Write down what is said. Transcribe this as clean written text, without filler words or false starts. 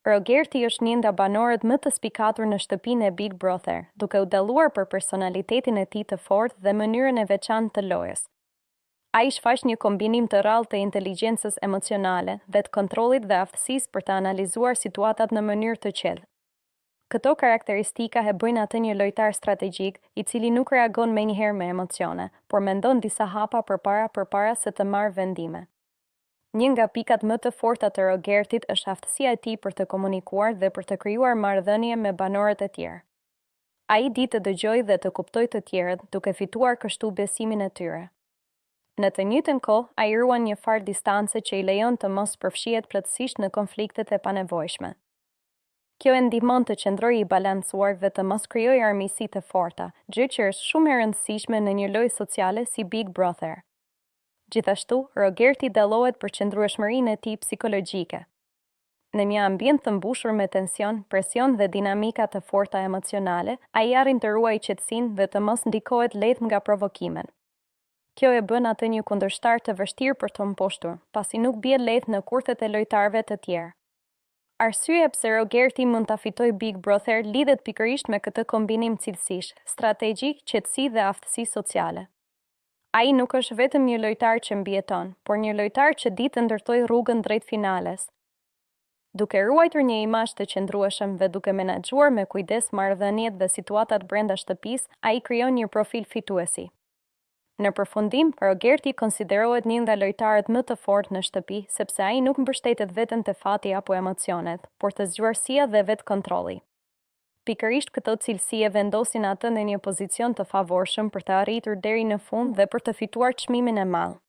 Rogerti është një nga banorët më të spikatur në shtëpinë e Big Brother, duke u dalluar për personalitetin e tij të fortë dhe mënyrën e veçantë të lojës. Ai shfaq një kombinim të rrallë të inteligjencës emocionale dhe të kontrollit dhe aftësisë për të analizuar situatat në mënyrë të qetë. Këto karakteristika e bëjnë atë një lojtar strategjik, i cili nuk reagon menjëherë me emocione, por mendon disa hapa përpara se të marrë vendime. Një nga pikat më të forta të Rogertit është aftësia e tij për të komunikuar dhe për të krijuar marrëdhënie me banorët e tjerë. Ai di të dëgjojë dhe të kuptojë të tjerët, duke fituar kështu besimin e tyre. Në të njëjtën kohë, ai ruan një farë distance që i lejon të mos përfshihet plotësisht në konfliktet e panevojshme. Kjo e ndihmon të qëndrojë i balancuar dhe të mos krijojë armiqësi të forta, gjë që është shumë e rëndësishme në një lojë sociale si Big Brother. Gjithashtu, Rogerti dallohet për qëndrueshmërinë e tij psikologjike. Në një ambient të mbushur me tension, presion dhe dinamika të forta emocionale, ai arrin të ruajë qetësinë dhe të mos ndikohet lehtë nga provokimet. Kjo e bën atë një kundërshtar të vështirë për të mposhtur, pasi nuk bie lehtë në kurthet e lojtarëve të tjerë. Arsyeja pse Rogerti mund ta fitojë Big Brother lidhet pikërisht me këtë kombinim cilësish, strategjik, qetësi dhe aftësi sociale. Ai nuk është vetëm një lojtar që mbijeton, por një lojtar që di të ndërtojë rrugën drejt finales. Duke ruajtur një imazh të qëndrueshëm dhe duke menaxhuar me kujdes marrëdhëniet dhe situatat brenda shtëpisë, ai krijon një profil fituesi. Në përfundim, Rogerti konsiderohet një nga lojtarët më të fortë në shtëpi, sepse ai nuk mbështetet vetëm te fati apo emocionet, por te zgjuarësia dhe vetkontrolli. Pikërisht këto cilësi e vendosin atë në një pozicion të favorshëm për të arritur deri në fund dhe për të fituar çmimin e madh.